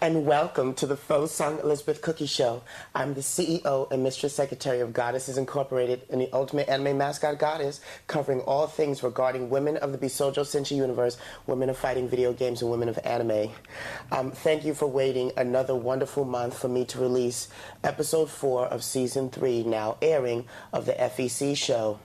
and welcome to the Faux Sung Elizabeth Cookye Show. I'm the CEO and Mistress Secretary of Goddesses Incorporated and the ultimate anime mascot goddess, covering all things regarding women of the Bisoujo Senshi universe, women of fighting video games, and women of anime. Thank you for waiting another wonderful month for me to release Episode 4 of Season 3, now airing, of the FEC show.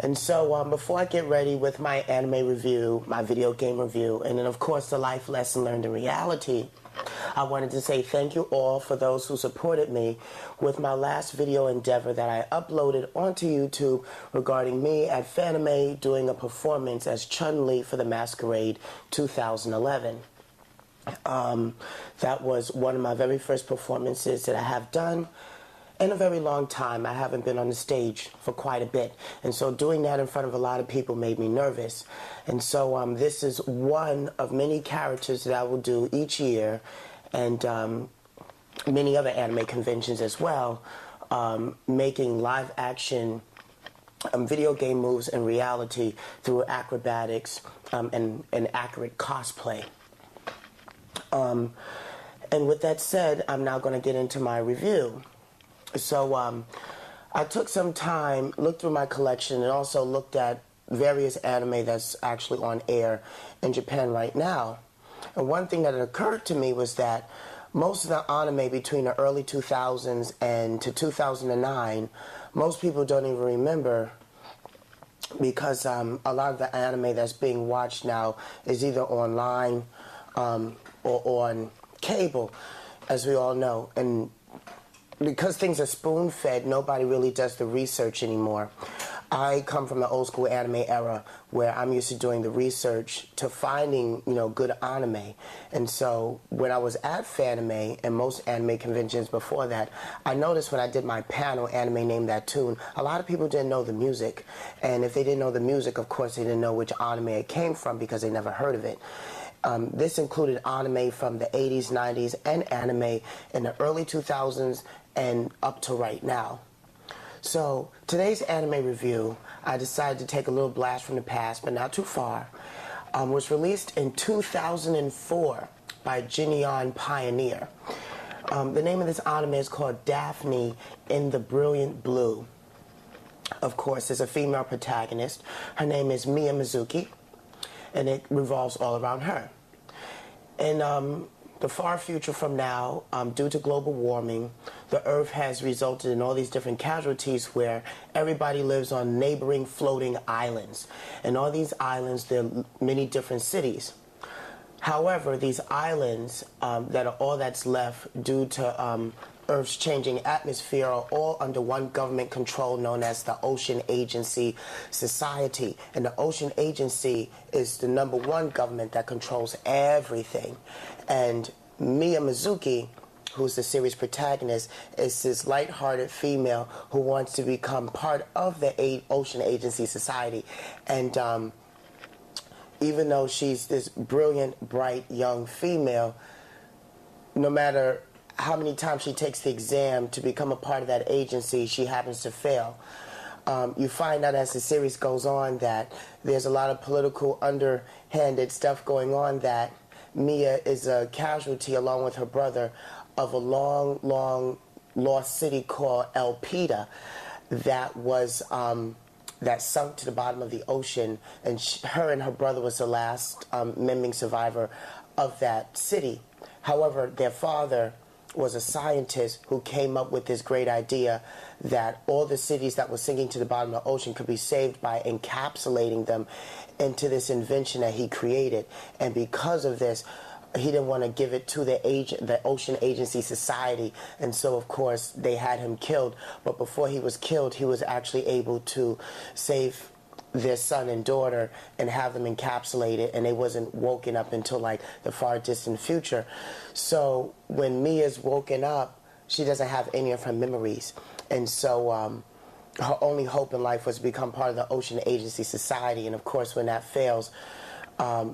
And so before I get ready with my anime review, my video game review, and then of course the life lesson learned in reality, I wanted to say thank you all for those who supported me with my last video endeavor that I uploaded onto YouTube regarding me at Fanime doing a performance as Chun-Li for the Masquerade 2011. That was one of my very first performances that I have done in a very long time. I haven't been on the stage for quite a bit, and so doing that in front of a lot of people made me nervous. And so this is one of many characters that I will do each year, and many other anime conventions as well, making live action video game moves in reality through acrobatics and accurate cosplay. And with that said, I'm now going to get into my review. So I took some time, looked through my collection, and also looked at various anime that's actually on air in Japan right now. And one thing that occurred to me was that most of the anime between the early 2000s and to 2009, most people don't even remember, because a lot of the anime that's being watched now is either online or on cable, as we all know. And because things are spoon-fed, nobody really does the research anymore. I come from the old school anime era where I'm used to doing the research to finding, good anime. And so when I was at Fanime and most anime conventions before that, I noticed when I did my panel, Anime Name That Tune, a lot of people didn't know the music. And if they didn't know the music, of course, they didn't know which anime it came from because they never heard of it. This included anime from the 80s, 90s, and anime in the early 2000s and up to right now. So today's anime review, I decided to take a little blast from the past, but not too far, was released in 2004 by Jinyon Pioneer. The name of this anime is called Daphne in the Brilliant Blue. Of course, there's a female protagonist. Her name is Miya Mizuki, and it revolves all around her. In the far future from now, due to global warming, the Earth has resulted in all these different casualties where everybody lives on neighboring floating islands. And all these islands, there are many different cities. However, these islands that are all that's left due to Earth's changing atmosphere are all under one government control known as the Ocean Agency Society. And the Ocean Agency is the #1 government that controls everything. And Miya Mizuki, who's the series protagonist, is this lighthearted female who wants to become part of the Ocean Agency Society. And even though she's this brilliant, bright, young female, no matter how many times she takes the exam to become a part of that agency, she happens to fail. You find out as the series goes on that there's a lot of political underhanded stuff going on, that Mia is a casualty along with her brother of a long, long lost city called Elpida that was that sunk to the bottom of the ocean, and her and her brother was the last remaining survivor of that city. However, their father was a scientist who came up with this great idea that all the cities that were sinking to the bottom of the ocean could be saved by encapsulating them into this invention that he created. And because of this, he didn't want to give it to the Ocean Agency Society, and so of course they had him killed. But before he was killed, he was actually able to save their son and daughter and have them encapsulated, and they wasn't woken up until like the far distant future. So when Mia's woken up, she doesn't have any of her memories, and so her only hope in life was to become part of the Ocean Agency Society. And of course, when that fails,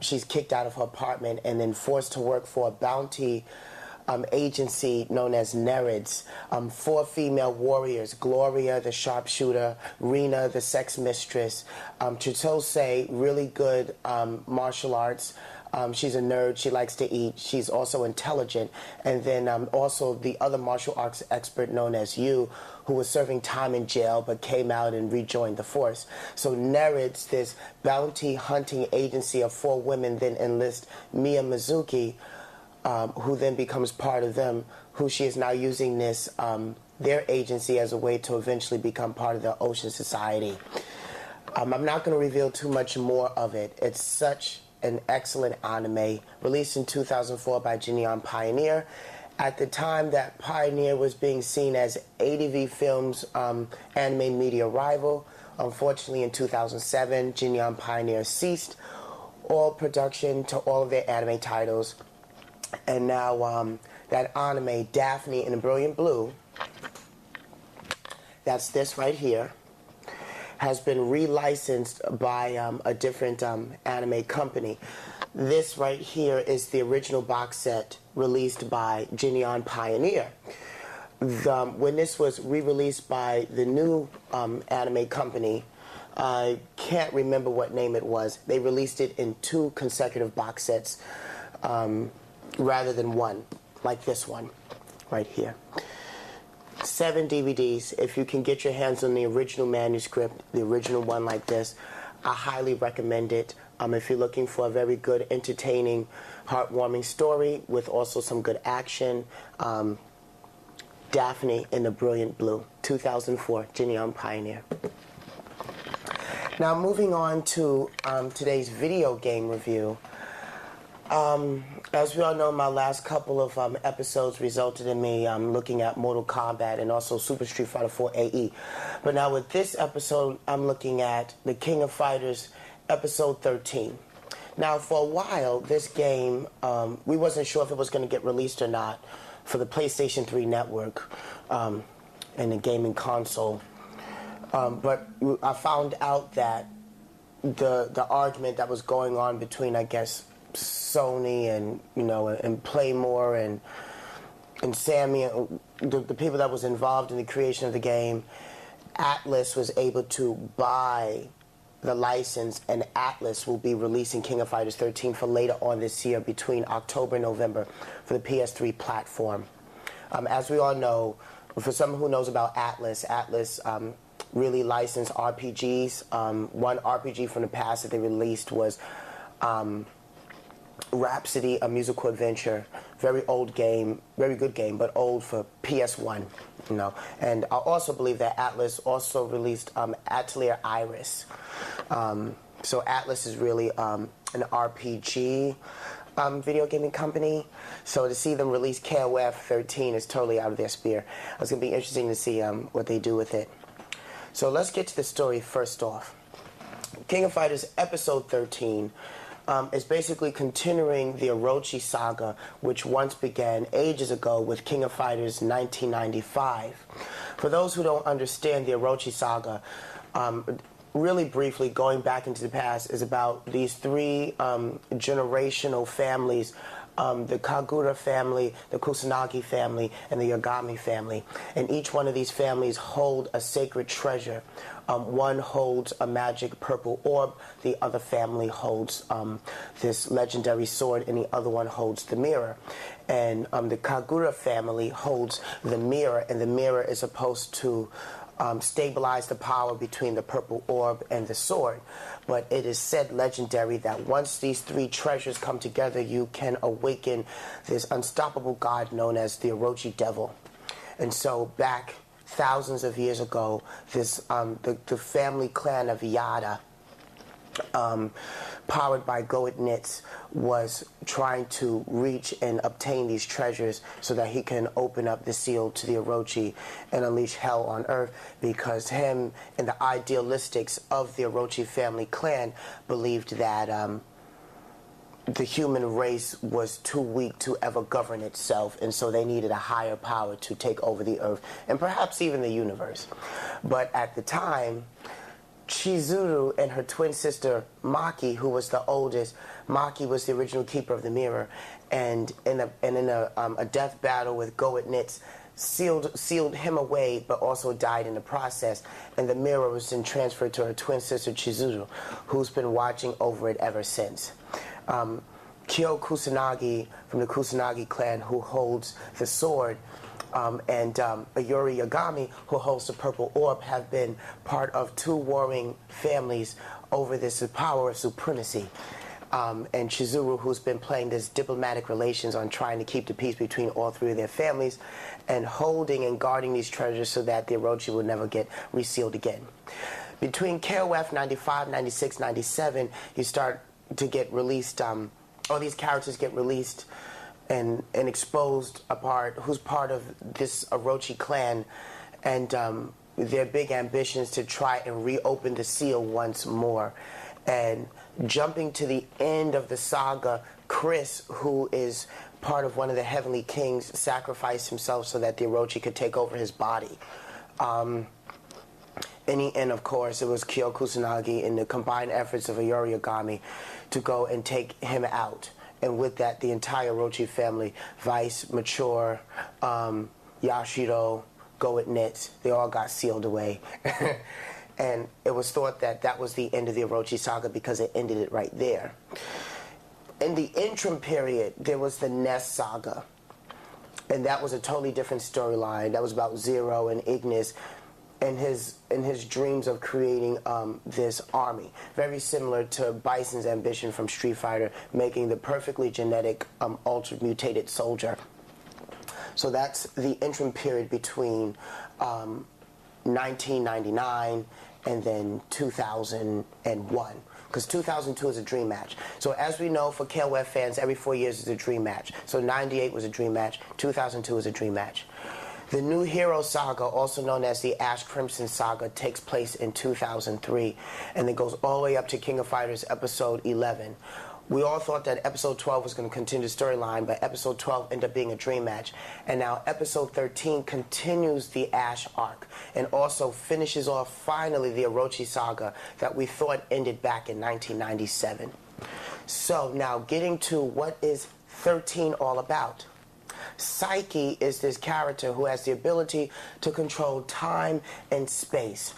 she's kicked out of her apartment and then forced to work for a bounty agency known as Nereids. 4 female warriors: Gloria, the sharpshooter; Rena, the sex mistress; Chitose, really good martial arts She's a nerd. She likes to eat. She's also intelligent. And then also the other martial arts expert known as Yu, who was serving time in jail but came out and rejoined the force. So Nerid's, this bounty hunting agency of 4 women, then enlists Mia Mizuki, who then becomes part of them, who she is now using this their agency as a way to eventually become part of the Ocean Society. I'm not going to reveal too much more of it. It's such an excellent anime, released in 2004 by Jinyan Pioneer. At the time that Pioneer was being seen as ADV Films' anime media rival, unfortunately in 2007, Jinyan Pioneer ceased all production to all of their anime titles. And now that anime, Daphne in the Brilliant Blue, that's this right here, has been relicensed by a different anime company. This right here is the original box set released by Jinyan Pioneer. When this was re-released by the new anime company, I can't remember what name it was. They released it in 2 consecutive box sets rather than 1, like this one right here. 7 DVDs. If you can get your hands on the original manuscript, the original one like this, I highly recommend it. If you're looking for a very good, entertaining, heartwarming story with also some good action, Daphne in the Brilliant Blue, 2004, Jinyan Pioneer. Now moving on to today's video game review. As we all know, my last couple of episodes resulted in me looking at Mortal Kombat and also Super Street Fighter 4 AE. But now with this episode, I'm looking at the King of Fighters Episode 13. Now for a while, this game, we wasn't sure if it was going to get released or not for the PlayStation 3 network and the gaming console. But I found out that the argument that was going on between, I guess, Sony and and Playmore and Sammy, the people that was involved in the creation of the game, Atlas was able to buy the license, and Atlas will be releasing King of Fighters 13 for later on this year between October and November for the PS3 platform. As we all know, for someone who knows about Atlas, really licensed RPGs. One RPG from the past that they released was Rhapsody, a musical adventure, very old game, very good game, but old for PS1, And I also believe that Atlas also released Atelier Iris. So Atlas is really an RPG video gaming company. So to see them release KOF 13 is totally out of their sphere. It's going to be interesting to see what they do with it. So let's get to the story first off. King of Fighters Episode 13 is basically continuing the Orochi Saga, which once began ages ago with King of Fighters 1995. For those who don't understand the Orochi Saga, really briefly, going back into the past, is about these 3 generational families, the Kagura family, the Kusanagi family, and the Yagami family. And each one of these families hold a sacred treasure. One holds a magic purple orb, the other family holds this legendary sword, and the other one holds the mirror. And the Kagura family holds the mirror, and the mirror is supposed to stabilize the power between the purple orb and the sword. But it is said legendary that once these 3 treasures come together, you can awaken this unstoppable god known as the Orochi Devil. And so back thousands of years ago, this the family clan of Yada, powered by Goat Nitz, was trying to reach and obtain these treasures so that he can open up the seal to the Orochi and unleash hell on earth, because him and the idealistics of the Orochi family clan believed that the human race was too weak to ever govern itself, and so they needed a higher power to take over the earth and perhaps even the universe. But at the time, Chizuru and her twin sister Maki, who was the oldest, Maki was the original keeper of the mirror, and in a death battle with Goat Nitz, sealed him away, but also died in the process. And the mirror was then transferred to her twin sister Chizuru, who's been watching over it ever since. Kyo Kusanagi from the Kusanagi clan, who holds the sword, and Ayuri Yagami, who holds the purple orb, have been part of two warring families over this power of supremacy. And Chizuru, who's been playing this diplomatic relations on trying to keep the peace between all three of their families and holding and guarding these treasures so that the Orochi will never get resealed again. Between KOF 95, 96, 97, you start to get released, all these characters get released and exposed apart, who's part of this Orochi clan, and their big ambitions to try and reopen the seal once more. And jumping to the end of the saga, Chris, who is part of one of the Heavenly Kings, sacrificed himself so that the Orochi could take over his body. In the end, of course, it was Kyo Kusanagi and the combined efforts of Ayuri Yagami to go and take him out. And with that, the entire Orochi family, Vice, Mature, Yashiro, Go It Knits, they all got sealed away. And it was thought that that was the end of the Orochi Saga because it ended it right there. In the interim period, there was the Nest Saga. And that was a totally different storyline. That was about Zero and Ignis and his dreams of creating this army. Very similar to Bison's ambition from Street Fighter, making the perfectly genetic, ultra-mutated soldier. So that's the interim period between 1999 and then 2001, because 2002 is a dream match. So as we know, for KOF fans, every 4 years is a dream match. So 98 was a dream match, 2002 is a dream match. The New Hero Saga, also known as the Ash Crimson Saga, takes place in 2003, and it goes all the way up to King of Fighters Episode 11. We all thought that Episode 12 was going to continue the storyline, but Episode 12 ended up being a dream match. And now Episode 13 continues the Ash arc and also finishes off, finally, the Orochi Saga that we thought ended back in 1997. So now getting to what is 13 all about. Psyche is this character who has the ability to control time and space.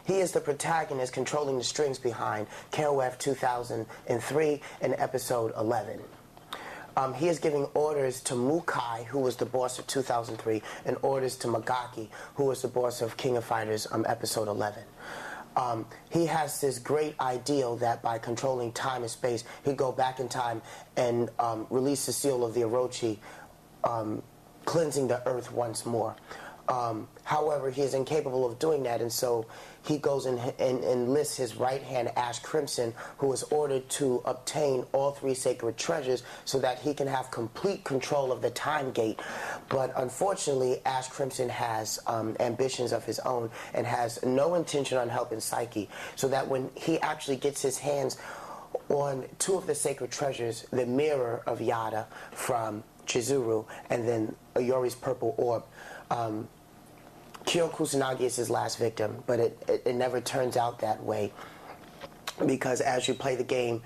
He is the protagonist controlling the strings behind KOF 2003 and Episode 11. He is giving orders to Mukai, who was the boss of 2003, and orders to Magaki, who was the boss of King of Fighters Episode 11. He has this great ideal that by controlling time and space, he'd go back in time and release the seal of the Orochi, cleansing the earth once more. However, he is incapable of doing that, and so he goes and enlists his right-hand Ash Crimson, who is ordered to obtain all three sacred treasures so that he can have complete control of the time gate. But unfortunately, Ash Crimson has ambitions of his own and has no intention on helping Psyche, so that when he actually gets his hands on two of the sacred treasures, the Mirror of Yada from Chizuru and then Ayuri's Purple Orb, Kyo Kusanagi is his last victim, but it never turns out that way, because as you play the game,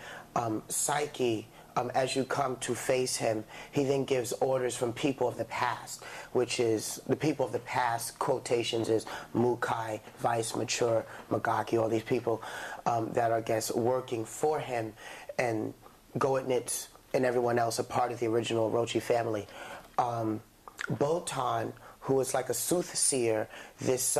Psyche, as you come to face him, he then gives orders from people of the past, which is, the people of the past, quotations, is Mukai, Vice, Mature, Magaki, all these people that are, I guess, working for him, and Goetnitz and everyone else are part of the original Orochi family. Botan, who is like a soothsayer, this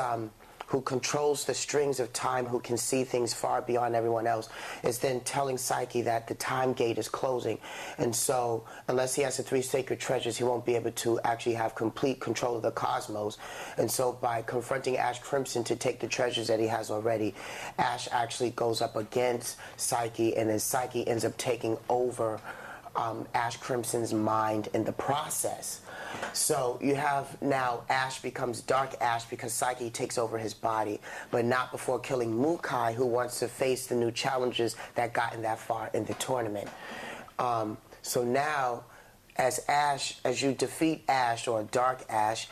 who controls the strings of time, who can see things far beyond everyone else, is then telling Psyche that the time gate is closing. And so, unless he has the three sacred treasures, he won't be able to actually have complete control of the cosmos. And so, by confronting Ash Crimson to take the treasures that he has already, Ash actually goes up against Psyche, and then Psyche ends up taking over Ash Crimson's mind in the process. So you have now Ash becomes Dark Ash because Psyche takes over his body, but not before killing Mukai, who wants to face the new challenges that gotten that far in the tournament. So now, as you defeat Ash, or Dark Ash,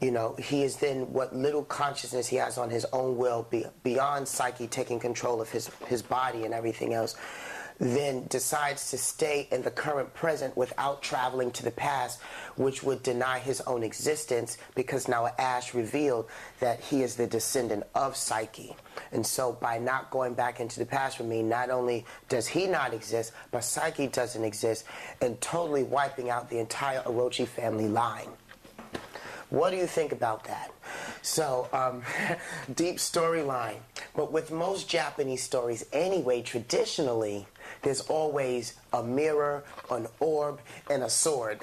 you know, he is then what little consciousness he has on his own will, beyond Psyche taking control of his body and everything else. then decides to stay in the current present without traveling to the past, which would deny his own existence, because now Ash revealed that he is the descendant of Psyche. And so by not going back into the past for me, not only does he not exist, but Psyche doesn't exist, and totally wiping out the entire Orochi family line. What do you think about that? So, deep storyline. But with most Japanese stories anyway, traditionally, there's always a mirror, an orb, and a sword.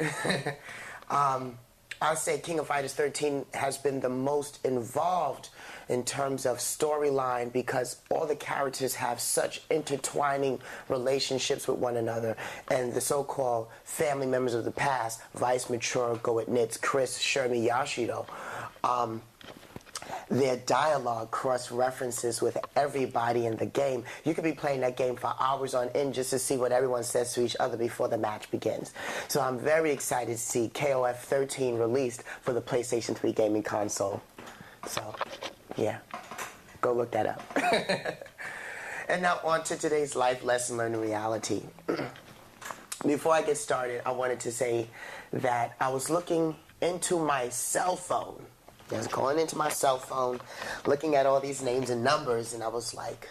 I'll say King of Fighters 13 has been the most involved in terms of storyline, because all the characters have such intertwining relationships with one another, and the so-called family members of the past, Vice, Mature, Go It Knits, Chris, Shermie, Yashido, their dialogue cross-references with everybody in the game. You could be playing that game for hours on end just to see what everyone says to each other before the match begins. So I'm very excited to see KOF 13 released for the PlayStation 3 gaming console. So, yeah, go look that up. And now on to today's life lesson, learning reality. Before I get started, I wanted to say that I was looking into my cell phone. I was going into my cell phone, looking at all these names and numbers, and I was like,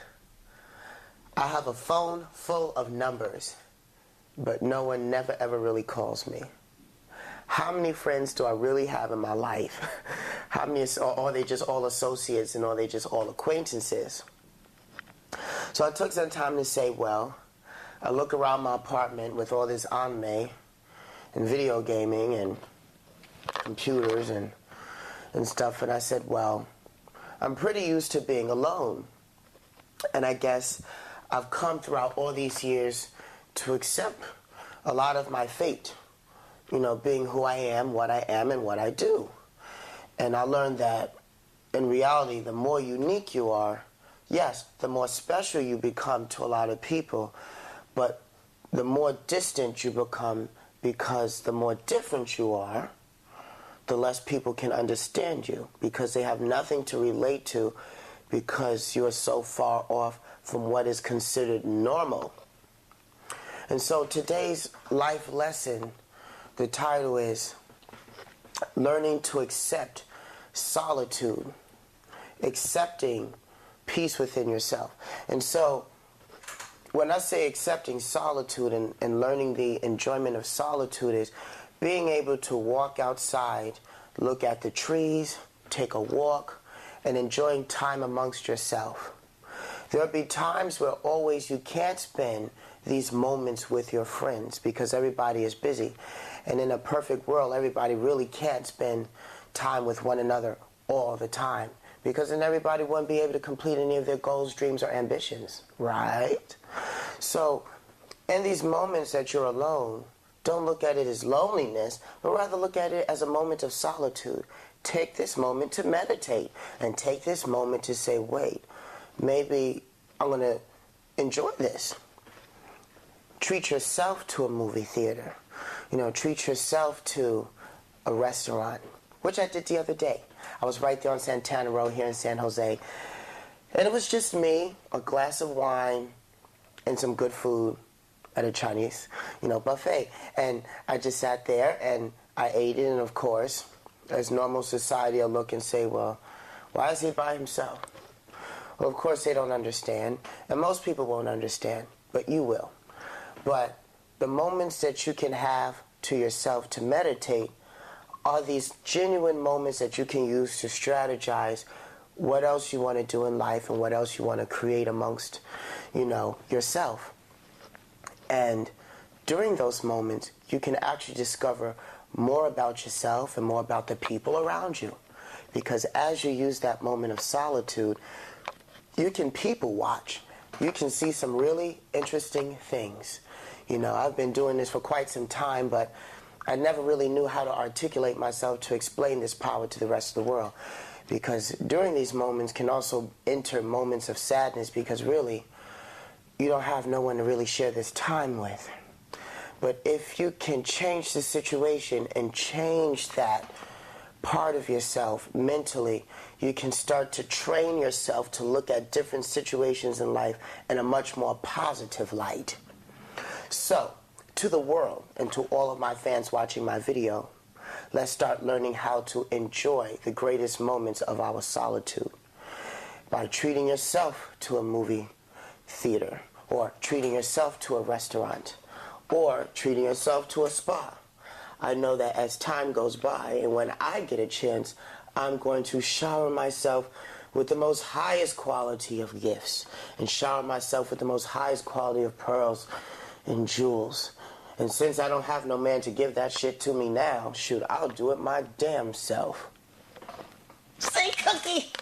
I have a phone full of numbers, but no one never ever really calls me. How many friends do I really have in my life? How many, or are they just all associates, and are they just all acquaintances? So I took some time to say, well, I look around my apartment with all this anime and video gaming and computers and stuff, and I said, well, I'm pretty used to being alone, and I guess I've come throughout all these years to accept a lot of my fate, you know, being who I am, and what I do. And I learned that in reality, the more unique you are, yes, the more special you become to a lot of people, but the more distant you become, because the more different you are, the less people can understand you, because they have nothing to relate to, because you're so far off from what is considered normal. And so today's life lesson, the title is Learning to Accept Solitude, accepting peace within yourself. And so when I say accepting solitude and learning the enjoyment of solitude, is being able to walk outside, look at the trees, take a walk, and enjoying time amongst yourself. There'll be times where always you can't spend these moments with your friends because everybody is busy. And in a perfect world, everybody really can't spend time with one another all the time, because then everybody wouldn't be able to complete any of their goals, dreams, or ambitions, right? So in these moments that you're alone, don't look at it as loneliness, but rather look at it as a moment of solitude. Take this moment to meditate, and take this moment to say, wait, maybe I'm going to enjoy this. Treat yourself to a movie theater. You know, treat yourself to a restaurant, which I did the other day. I was right there on Santana Row here in San Jose, and it was just me, a glass of wine, and some good food at a Chinese, buffet. And I just sat there and I ate it, and of course, as normal society, I'll look and say, well, why is he by himself? Well, of course they don't understand, and most people won't understand, but you will. But the moments that you can have to yourself to meditate are these genuine moments that you can use to strategize what else you want to do in life and what else you want to create amongst, yourself. And during those moments, you can actually discover more about yourself and more about the people around you. Because as you use that moment of solitude, you can people watch. You can see some really interesting things. I've been doing this for quite some time, but I never really knew how to articulate myself to explain this power to the rest of the world. Because during these moments can also enter moments of sadness, because really, you don't have no one to really share this time with. But if you can change the situation and change that part of yourself mentally, you can start to train yourself to look at different situations in life in a much more positive light. So, to the world and to all of my fans watching my video, let's start learning how to enjoy the greatest moments of our solitude by treating yourself to a movie theater, or treating yourself to a restaurant, or treating yourself to a spa. I know that as time goes by and when I get a chance, I'm going to shower myself with the most highest quality of gifts and shower myself with the most highest quality of pearls and jewels. And since I don't have no man to give that shit to me now, shoot, I'll do it my damn self. Say, Cookie!